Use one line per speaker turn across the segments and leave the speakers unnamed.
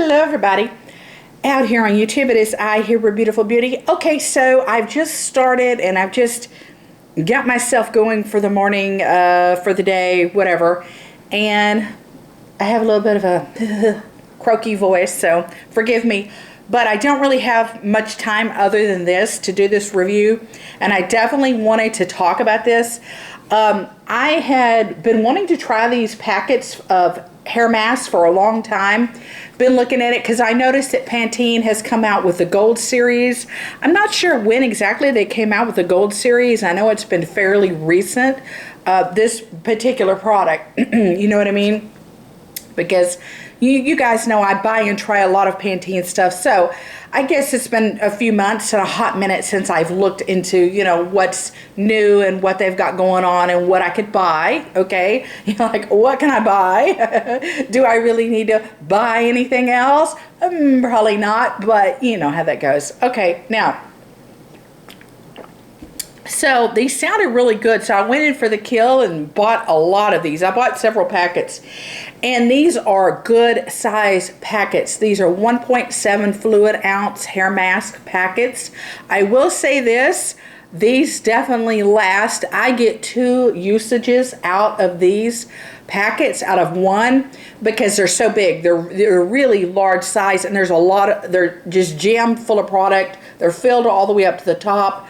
Hello everybody out here on YouTube. It is I here with Beautiful Beauty. Okay, so I've just started and I've just got myself going for the morning, for the day, whatever, and I have a little bit of a croaky voice, so forgive me, but I don't really have much time other than this to do this review, and I definitely wanted to talk about this. I had been wanting to try these packets of hair masks for a long time. Been looking at it because I noticed that Pantene has come out with the Gold Series. I'm not sure when exactly they came out with the Gold Series. I know it's been fairly recent, this particular product. You know what I mean? Because you guys know I buy and try a lot of Pantene stuff. So I guess it's been a few months and a hot minute since I've looked into, you know, what's new and what they've got going on and what I could buy. Okay. You know, like, what can I buy? Do I really need to buy anything else? Probably not, but you know how that goes. Okay. Now, so these sounded really good, so I went in for the kill and bought a lot of these. I bought several packets, and these are good size packets. These are 1.7 fluid ounce hair mask packets. I will say this, these definitely last. I get 2 usages out of these packets out of one because they're so big. They're really large size, and there's a lot of, they're just jammed full of product. They're filled all the way up to the top.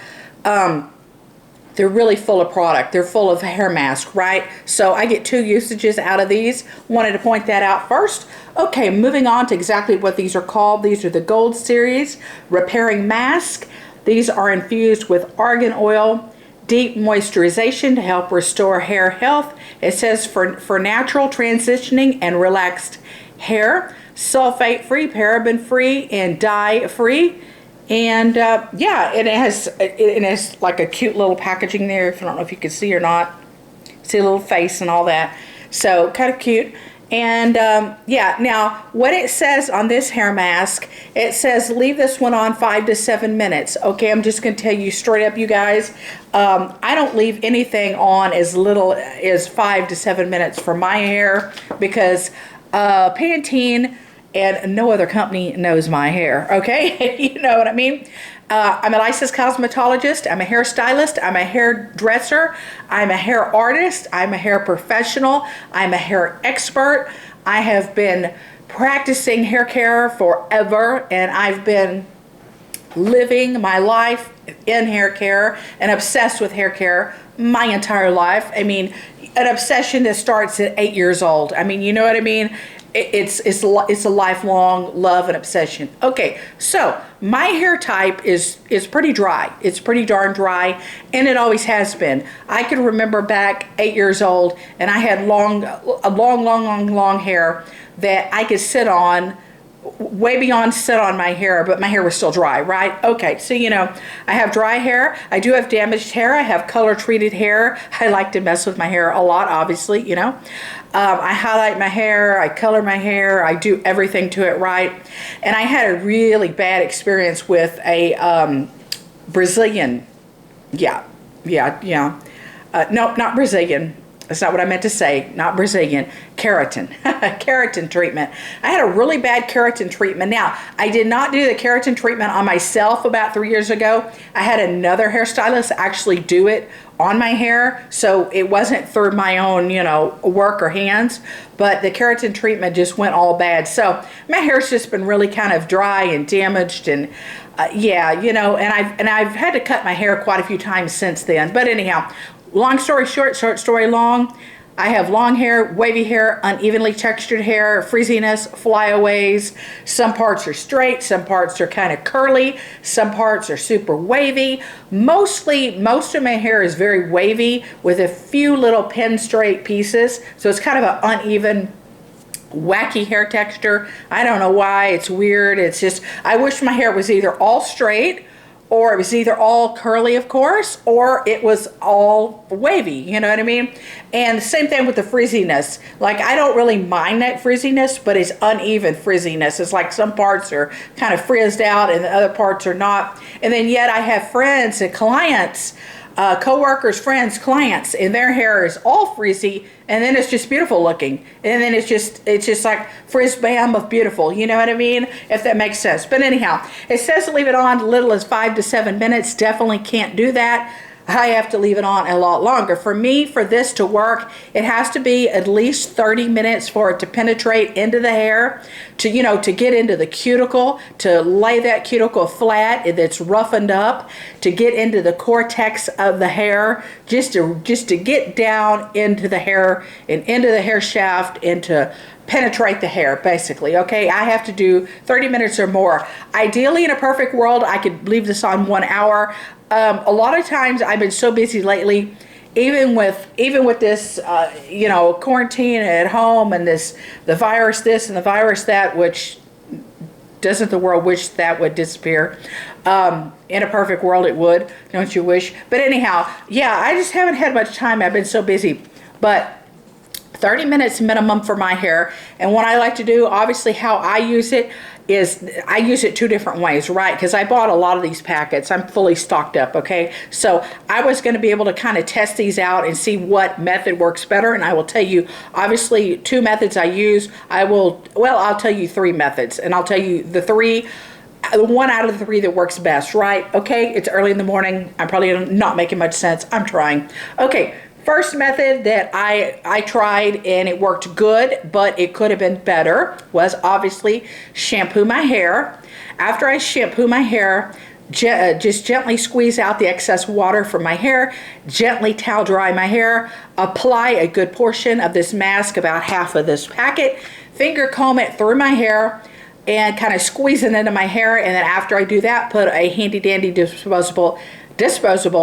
They're really full of product. They're full of hair mask, right? So I get 2 usages out of these. Wanted to point that out first. Okay, moving on to exactly what these are called. These are the Gold Series Repairing Mask. These are infused with argan oil, deep moisturization to help restore hair health. It says for natural transitioning and relaxed hair, sulfate free, paraben free, and dye free. And yeah, and it has like a cute little packaging there. If I don't know if you can see or not, see a little face and all that. So kind of cute. And yeah, now what it says on this hair mask, it says leave this one on 5 to 7 minutes. Okay, I'm just gonna tell you straight up, you guys. I don't leave anything on as little as 5 to 7 minutes for my hair because Pantene and no other company knows my hair, okay? You know what I mean? I'm a licensed cosmetologist, I'm a hairstylist, I'm a hairdresser, I'm a hair artist, I'm a hair professional, I'm a hair expert. I have been practicing hair care forever, and I've been living my life in hair care and obsessed with hair care my entire life. I mean, an obsession that starts at 8 years old. I mean, you know what I mean? It's a lifelong love and obsession. Okay, so my hair type is pretty dry. It's pretty darn dry, and it always has been. I can remember back 8 years old, and I had long hair that I could sit on, way beyond sit on my hair, but my hair was still dry, right? Okay, so you know, I have dry hair, I do have damaged hair, I have color treated hair. I like to mess with my hair a lot, obviously, you know. I highlight my hair, I color my hair, I do everything to it right. And I had a really bad experience with a Brazilian, no, not Brazilian. That's not what I meant to say, not Brazilian, keratin, keratin treatment. I had a really bad keratin treatment. Now, I did not do the keratin treatment on myself about 3 years ago. I had another hairstylist actually do it on my hair, so it wasn't through my own, you know, work or hands, but the keratin treatment just went all bad. So my hair's just been really kind of dry and damaged, and yeah, you know, and I've had to cut my hair quite a few times since then. But anyhow, long story short, short story long, I have long hair, wavy hair, unevenly textured hair, frizziness, flyaways. Some parts are straight, some parts are kind of curly, some parts are super wavy. Most of my hair is very wavy with a few little pin straight pieces. So it's kind of an uneven, wacky hair texture. I don't know why, it's weird. It's just, I wish my hair was either all straight, or it was either all curly, of course, or it was all wavy, you know what I mean? And the same thing with the frizziness. Like, I don't really mind that frizziness, but it's uneven frizziness. It's like some parts are kind of frizzed out and the other parts are not. And then yet I have friends and clients co-workers, friends, clients, and their hair is all frizzy, and then it's just beautiful looking, and then it's just like frizz bam of beautiful, you know what I mean, if that makes sense. But anyhow, it says to leave it on little as 5 to 7 minutes. Definitely can't do that. I have to leave it on a lot longer. For me, for this to work, it has to be at least 30 minutes for it to penetrate into the hair, to, you know, to get into the cuticle, to lay that cuticle flat if it's roughened up, to get into the cortex of the hair, just to get down into the hair and into the hair shaft and to penetrate the hair, basically. Okay, I have to do 30 minutes or more. Ideally, in a perfect world, I could leave this on 1 hour. A lot of times I've been so busy lately, even with this you know, quarantine at home and the virus this and the virus that, which doesn't the world wish that would disappear? In a perfect world it would, don't you wish? But anyhow, yeah, I just haven't had much time. I've been so busy. But 30 minutes minimum for my hair. And what I like to do, obviously how I use it, is I use it 2 different ways, right? Because I bought a lot of these packets. I'm fully stocked up, okay? So I was going to be able to kind of test these out and see what method works better. And I will tell you, obviously, 2 methods I use. I'll tell you 3 methods. And I'll tell you the 1 out of the 3 that works best, right? Okay, it's early in the morning. I'm probably not making much sense. I'm trying. Okay. First method that I tried and it worked good, but it could have been better, was obviously shampoo my hair. After I shampoo my hair, just gently squeeze out the excess water from my hair, gently towel dry my hair, apply a good portion of this mask, about half of this packet, finger comb it through my hair, and kind of squeeze it into my hair. And then after I do that, put a handy dandy disposable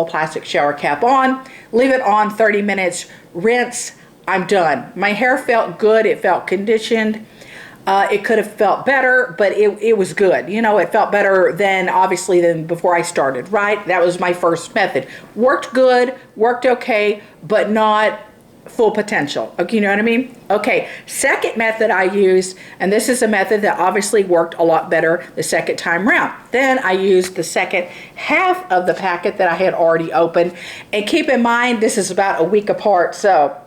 plastic shower cap on, leave it on 30 minutes, rinse, I'm done. My hair felt good, it felt conditioned. It could have felt better, but it was good. You know, it felt better than, obviously, than before I started, right? That was my first method. Worked good, worked okay, but not full potential. Okay, you know what I mean? Okay, second method I used, and this is a method that obviously worked a lot better the second time round. Then I used the second half of the packet that I had already opened. And keep in mind, this is about a week apart, so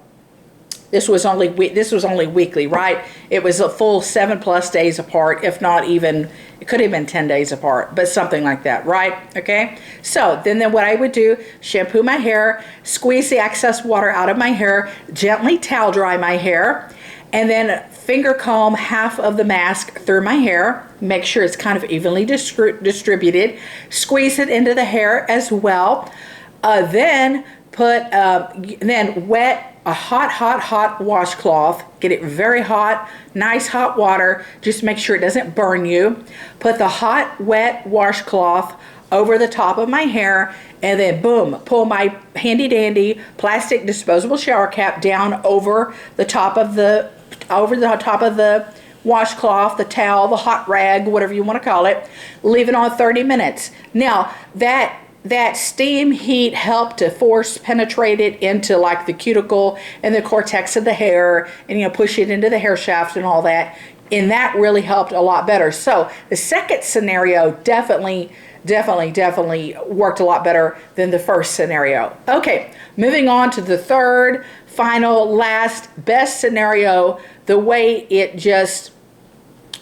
this was only weekly, right? It was a full 7+ days apart, if not even, it could have been 10 days apart, but something like that, right? Okay, so then what I would do, shampoo my hair, squeeze the excess water out of my hair, gently towel dry my hair, and then finger comb half of the mask through my hair. Make sure it's kind of evenly distributed. Squeeze it into the hair as well. Then wet a hot washcloth. Get it very hot, nice hot water. Just make sure it doesn't burn you. Put the hot, wet washcloth over the top of my hair, and then boom, pull my handy dandy plastic disposable shower cap down over the top of the washcloth, the towel, the hot rag, whatever you want to call it. Leave it on 30 minutes. Now that steam heat helped to force penetrate it into like the cuticle and the cortex of the hair, and, you know, push it into the hair shaft and all that. And that really helped a lot better. So the second scenario definitely worked a lot better than the first scenario. Okay, moving on to the third, final, last, best scenario, the way it just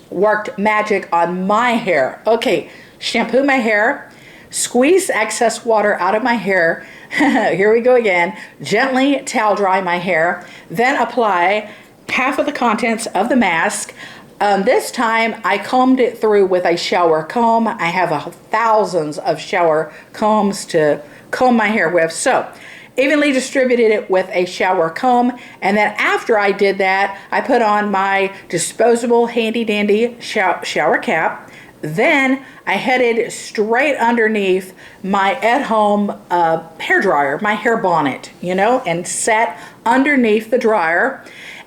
worked magic on my hair. Okay, shampoo my hair, squeeze excess water out of my hair. Here we go again. Gently towel dry my hair. Then apply half of the contents of the mask. This time I combed it through with a shower comb. I have thousands of shower combs to comb my hair with. So evenly distributed it with a shower comb. And then after I did that, I put on my disposable handy dandy shower cap. Then I headed straight underneath my at-home hair dryer, my hair bonnet, you know, and sat underneath the dryer.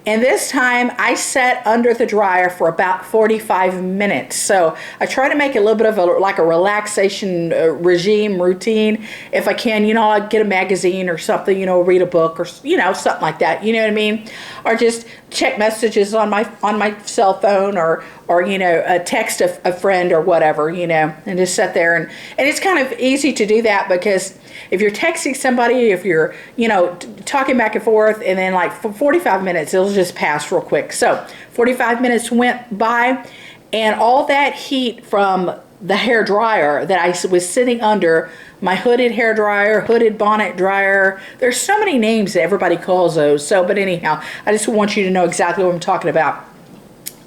And this time I sat under the dryer for about 45 minutes. So I try to make it a little bit of like a relaxation routine. If I can, you know, I'll get a magazine or something, you know, read a book or, you know, something like that. You know what I mean? Or just check messages on my cell phone, or you know, text a friend or whatever, you know, and just sit there. And it's kind of easy to do that because if you're texting somebody, if you're, you know, talking back and forth, and then like for 45 minutes, it'll just pass real quick. So 45 minutes went by, and all that heat from the hair dryer that I was sitting under, my hooded hair dryer, hooded bonnet dryer. There's so many names that everybody calls those. So, but anyhow, I just want you to know exactly what I'm talking about.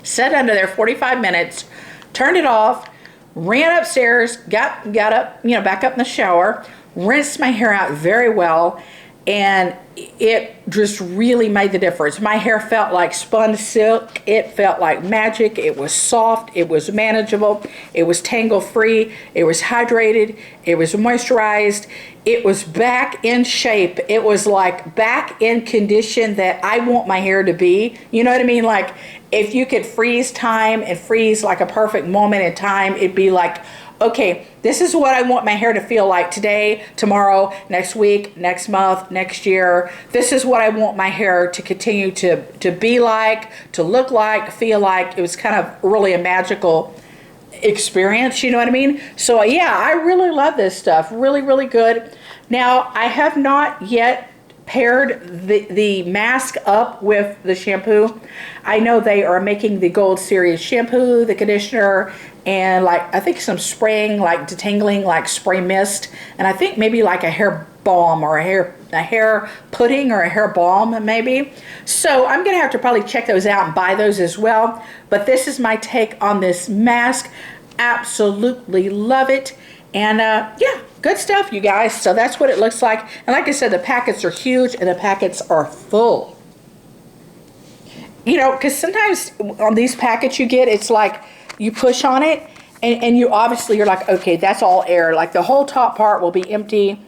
Sat under there 45 minutes, turned it off, ran upstairs, got up, you know, back up in the shower, rinsed my hair out very well, and it just really made the difference. My hair felt like spun silk. It felt like magic. It was soft. It was manageable. It was tangle free. It was hydrated. It was moisturized. It was back in shape. It was like back in condition that I want my hair to be. You know what I mean? Like if you could freeze time and freeze like a perfect moment in time, it'd be like, okay, this is what I want my hair to feel like today, tomorrow, next week, next month, next year. This is what I want my hair to continue to be like, to look like, feel like. It was kind of really a magical experience, you know what I mean? So yeah, I really love this stuff. Really, really good. Now, I have not yet paired the mask up with the shampoo. I know they are making the Gold Series shampoo, the conditioner, and like I think some spraying, like detangling, like spray mist, and I think maybe like a hair balm or a hair pudding or a hair balm maybe. So I'm gonna have to probably check those out and buy those as well. But this is my take on this mask. Absolutely love it. And yeah, good stuff, you guys. So that's what it looks like. And like I said, the packets are huge and the packets are full. You know, because sometimes on these packets you get, it's like you push on it and you obviously you're like, okay, that's all air. Like the whole top part will be empty.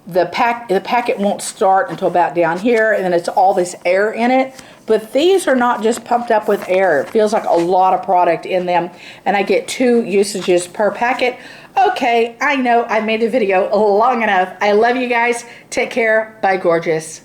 The packet won't start until about down here, and then it's all this air in it. But these are not just pumped up with air. It feels like a lot of product in them, and I get 2 usages per packet. Okay, I know I made the video long enough. I love you guys. Take care. Bye, gorgeous.